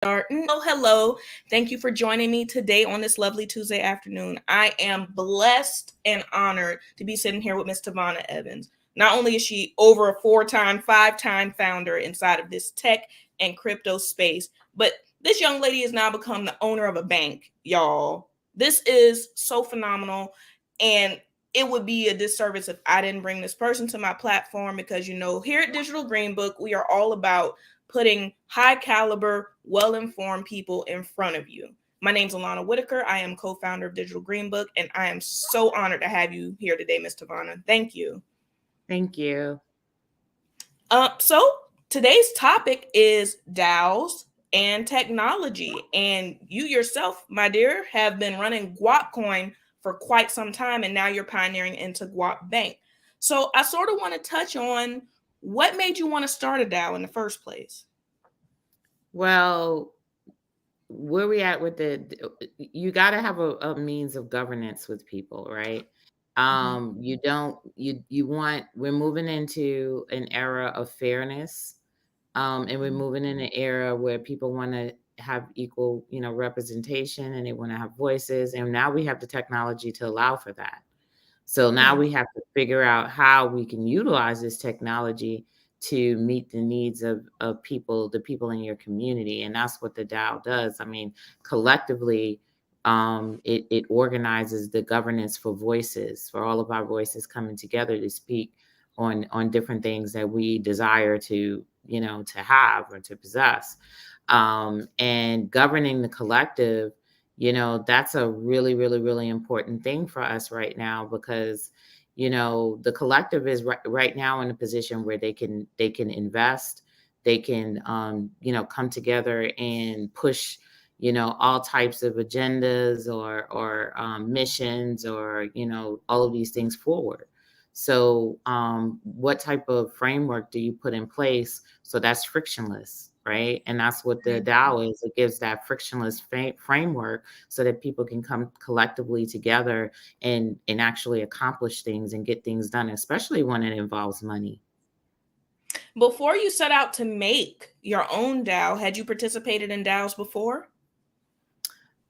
Starting. Oh, hello. Thank you for joining me today on this lovely Tuesday afternoon. I am blessed and honored to be sitting here with Miss Tavonia Evans. Not only is she over a 4-time, 5-time founder inside of this tech and crypto space, but this young lady has now become the owner of a bank, y'all. This is so phenomenal. And it would be a disservice if I didn't bring this person to my platform because, here at Digital Green Book, we are all about putting high caliber, well informed people in front of you. My name's Alana Whitaker. I am co founder of Digital Green Book, and I am so honored to have you here today, Ms. Tavonia. Thank you. Thank you. So today's topic is DAOs and technology. And you yourself, my dear, have been running GuapCoin for quite some time, and now you're pioneering into GuapBanc. So I sort of want to touch on what made you want to start a DAO in the first place. Well, where we at with you got to have a means of governance with people, right? You don't, you want, we're moving into an era of fairness. And we're moving in an era where people want to have equal, representation, and they want to have voices. And now we have the technology to allow for that. So now we have to figure out how we can utilize this technology to meet the needs of people, the people in your community. And that's what the DAO does. I mean, collectively, it organizes the governance for voices, for all of our voices coming together to speak on different things that we desire to, to have or to possess. And governing the collective, that's a really, really, really important thing for us right now, because, the collective is right now in a position where they can invest, they can, come together and push, all types of agendas or missions or, all of these things forward. So what type of framework do you put in place so that's frictionless, right? And that's what the DAO is. It gives that frictionless framework so that people can come collectively together and actually accomplish things and get things done, especially when it involves money. Before you set out to make your own DAO, had you participated in DAOs before?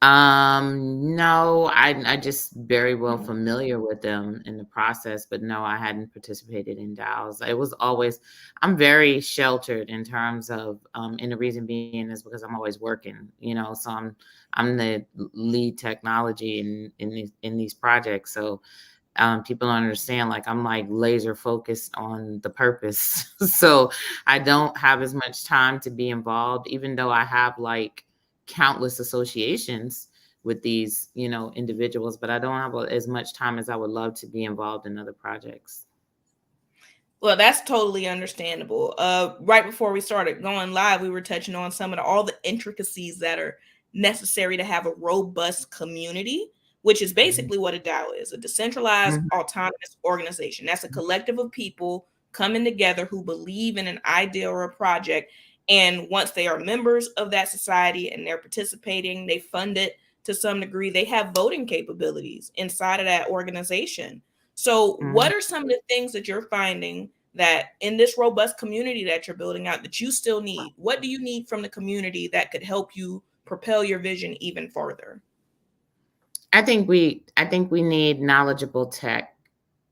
No, I just very well familiar with them in the process, but no, I hadn't participated in DAOs. It was always, I'm very sheltered in terms of, and the reason being is because I'm always working, so I'm the lead technology in these projects. So, people don't understand, like, I'm like laser focused on the purpose. So I don't have as much time to be involved, even though I have like countless associations with these, individuals, but I don't have as much time as I would love to be involved in other projects. Well, that's totally understandable. Right before we started going live, we were touching on some of all the intricacies that are necessary to have a robust community, which is basically what a DAO is, a decentralized autonomous organization. That's a collective of people coming together who believe in an idea or a project. And once they are members of that society and they're participating, they fund it to some degree, they have voting capabilities inside of that organization. So, what are some of the things that you're finding that in this robust community that you're building out that you still need? What do you need from the community that could help you propel your vision even further? I think we need knowledgeable tech,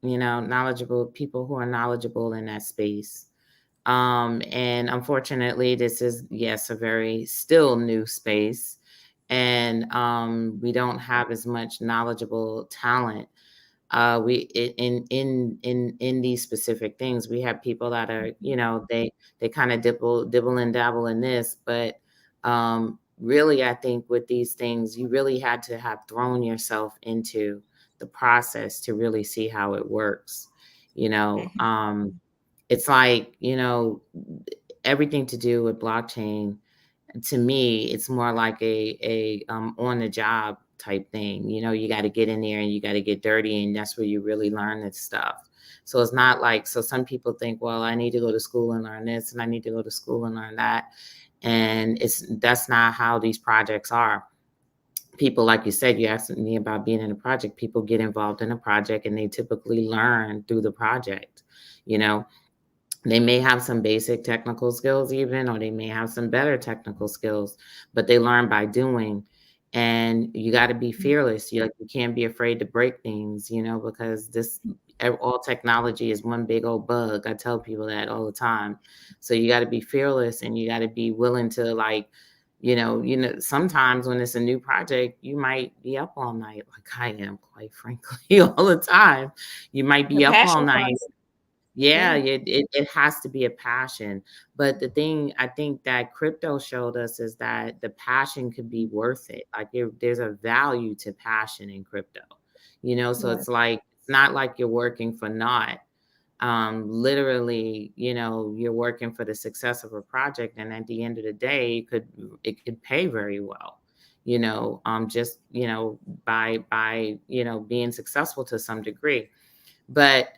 knowledgeable people who are knowledgeable in that space. And unfortunately, this is, yes, a very still new space. And we don't have as much knowledgeable talent. We in these specific things. We have people that are, they kind of dibble and dabble in this, but really, I think with these things, you really had to have thrown yourself into the process to really see how it works. It's like, everything to do with blockchain. To me, it's more like a on the job type thing. You got to get in there and you got to get dirty, and that's where you really learn this stuff. So it's not like, so some people think, well, I need to go to school and learn this, and I need to go to school and learn that. And that's not how these projects are. People, like you said, you asked me about being in a project. People get involved in a project and they typically learn through the project, They may have some basic technical skills even, or they may have some better technical skills, but they learn by doing. And you got to be fearless. You can't be afraid to break things, because all technology is one big old bug. I tell people that all the time. So you got to be fearless, and you got to be willing to, like, sometimes when it's a new project, you might be up all night, like I am, quite frankly, all the time. You might The be up all passion night. project. Yeah, Yeah. it has to be a passion. But the thing I think that crypto showed us is that the passion could be worth it. Like, there's a value to passion in crypto, so Right. it's like, it's not like you're working for naught. Literally, you're working for the success of a project, and at the end of the day, it could pay very well. Just by being successful to some degree. But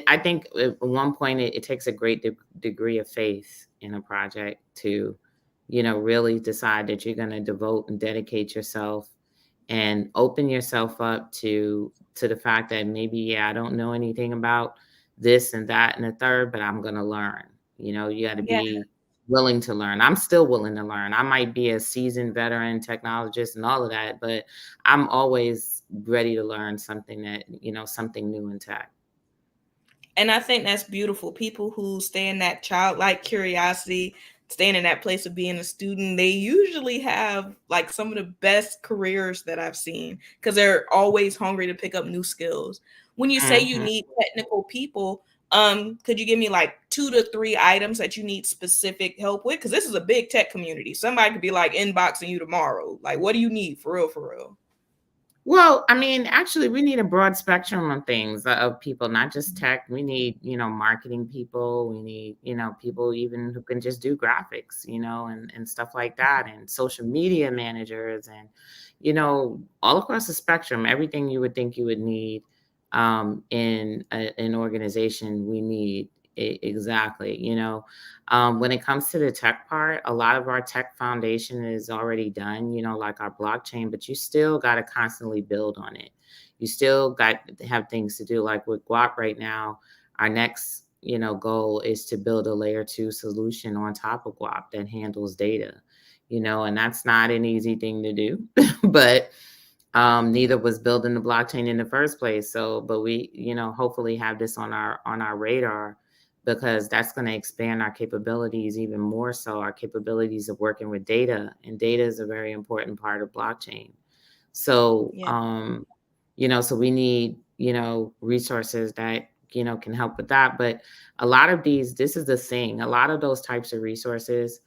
I think at one point it takes a great degree of faith in a project to, really decide that you're going to devote and dedicate yourself and open yourself up to the fact that maybe, yeah, I don't know anything about this and that and the third, but I'm going to learn. You got to Yeah. be willing to learn. I'm still willing to learn. I might be a seasoned veteran technologist and all of that, but I'm always ready to learn something new in tech. And I think that's beautiful. People who stay in that childlike curiosity, staying in that place of being a student, they usually have like some of the best careers that I've seen because they're always hungry to pick up new skills. When you say you Mhm. need technical people, could you give me like 2 to 3 items that you need specific help with? Because this is a big tech community. Somebody could be like inboxing you tomorrow. Like, what do you need for real? For real? Well, I mean, actually, we need a broad spectrum of things, of people, not just tech. We need, marketing people. We need, people even who can just do graphics, and stuff like that, and social media managers, and, all across the spectrum, everything you would think you would need in an organization, we need exactly, when it comes to the tech part, a lot of our tech foundation is already done, like our blockchain, but you still got to constantly build on it. You still got to have things to do. Like with Guap right now, our next, goal is to build a layer 2 solution on top of Guap that handles data, and that's not an easy thing to do, but neither was building the blockchain in the first place. So, but we, hopefully have this on our radar, because that's going to expand our capabilities even more. So our capabilities of working with data, and data is a very important part of blockchain. So, Yeah. so we need, resources that, can help with that. But a lot of this is the thing, a lot of those types of resources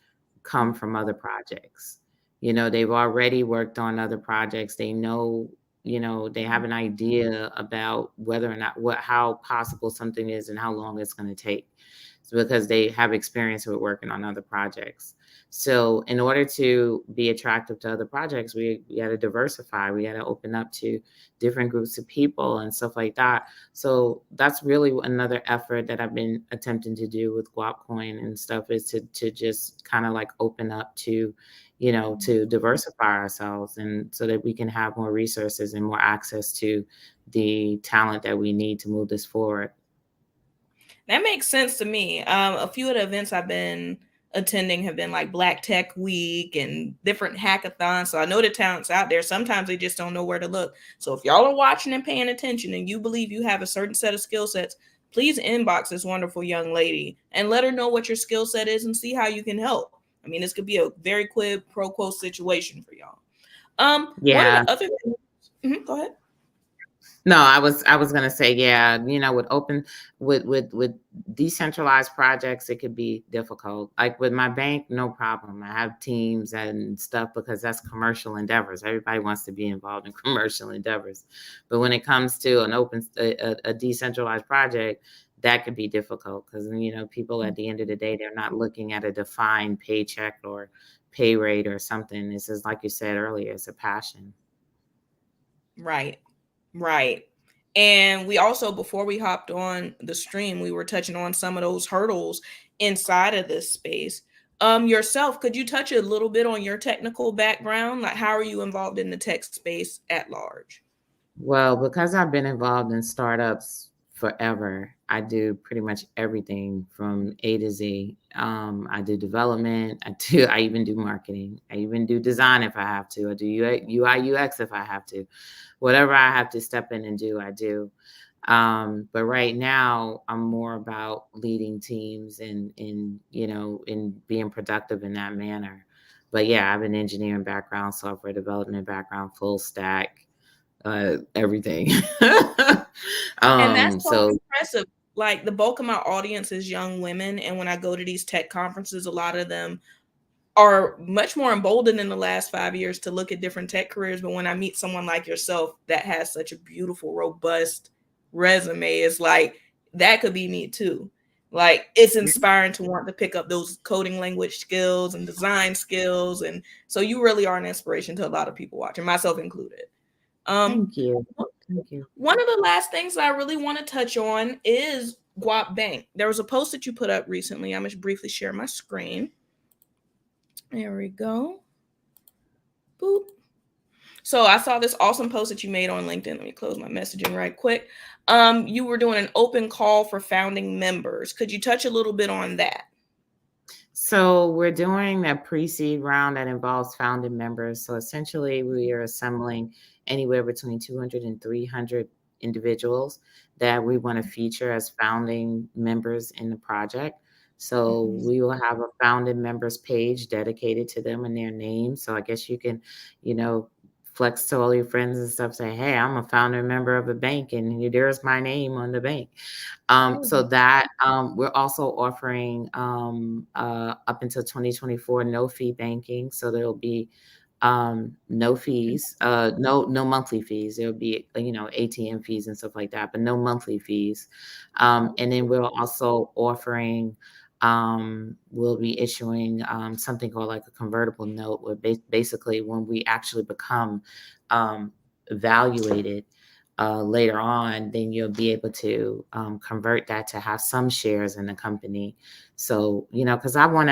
come from other projects. They've already worked on other projects. They know, they have an idea about whether or not how possible something is and how long it's going to take. It's because they have experience with working on other projects. So in order to be attractive to other projects, we got to diversify. We got to open up to different groups of people and stuff like that. So that's really another effort that I've been attempting to do with GuapCoin and stuff, is to just kind of like open up to, to diversify ourselves, and so that we can have more resources and more access to the talent that we need to move this forward. That makes sense to me. A few of the events I've been attending have been like Black Tech Week and different hackathons. So I know the talent's out there. Sometimes they just don't know where to look. So if y'all are watching and paying attention and you believe you have a certain set of skill sets, please inbox this wonderful young lady and let her know what your skill set is and see how you can help. I mean, this could be a very quid pro quo situation for y'all. One of Yeah. the other things, go ahead. No, I was gonna say, yeah, with decentralized projects, it could be difficult. Like with my bank, no problem. I have teams and stuff, because that's commercial endeavors. Everybody wants to be involved in commercial endeavors. But when it comes to a decentralized project, that could be difficult, because people at the end of the day, they're not looking at a defined paycheck or pay rate or something. This is, like you said earlier, it's a passion. Right. Right. And we also, before we hopped on the stream, we were touching on some of those hurdles inside of this space. Yourself, could you touch a little bit on your technical background? Like, how are you involved in the tech space at large? Well, because I've been involved in startups forever. I do pretty much everything from A to Z. I do development. I even do marketing. I even do design if I have to. I do UI UX if I have to. Whatever I have to step in and do, I do. But right now I'm more about leading teams and being productive in that manner. But yeah, I have an engineering background, software development background, full stack, everything. And that's so So impressive. Like the bulk of my audience is young women, and when I go to these tech conferences, a lot of them are much more emboldened in the last 5 years to look at different tech careers. But when I meet someone like yourself that has such a beautiful, robust resume, it's like that could be me too. Like it's inspiring to want to pick up those coding language skills and design skills. And so you really are an inspiration to a lot of people watching, myself included. Um, thank you. Thank you. One of the last things that I really want to touch on is GuapBanc. There was a post that you put up recently. I'm going to briefly share my screen. There we go. Boop. So I saw this awesome post that you made on LinkedIn. Let me close my messaging right quick. You were doing an open call for founding members. Could you touch a little bit on that? So we're doing a pre-seed round that involves founding members. So essentially we are assembling anywhere between 200 and 300 individuals that we want to feature as founding members in the project. So we will have a founding members page dedicated to them and their name. So I guess you can, flex to all your friends and stuff, say, hey, I'm a founder member of a bank and there's my name on the bank. So that we're also offering up until 2024 no fee banking. So there'll be no fees, no monthly fees. There'll be ATM fees and stuff like that, but no monthly fees. And then we're also offering. We'll be issuing something called like a convertible note, where basically when we actually become evaluated later on, then you'll be able to convert that to have some shares in the company. So, because when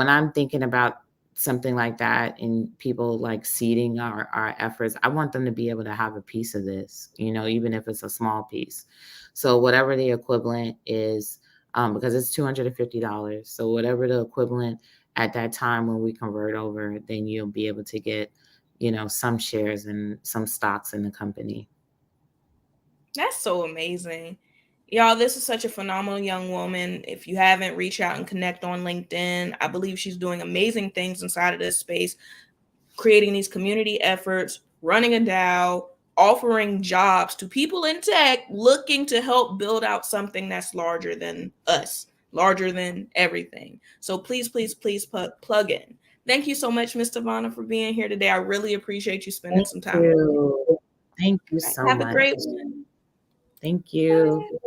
I'm thinking about something like that and people like seeding our efforts, I want them to be able to have a piece of this, even if it's a small piece. So whatever the equivalent is, because it's $250. So whatever the equivalent at that time when we convert over, then you'll be able to get some shares and some stocks in the company. That's so amazing. Y'all, this is such a phenomenal young woman. If you haven't, reach out and connect on LinkedIn. I believe she's doing amazing things inside of this space, creating these community efforts, running a DAO, offering jobs to people in tech looking to help build out something that's larger than us, larger than everything. So please, please, please plug in. Thank you so much, Ms. Tavonia, for being here today. I really appreciate you spending some time with me. Thank you so Have a much. great one. Thank you.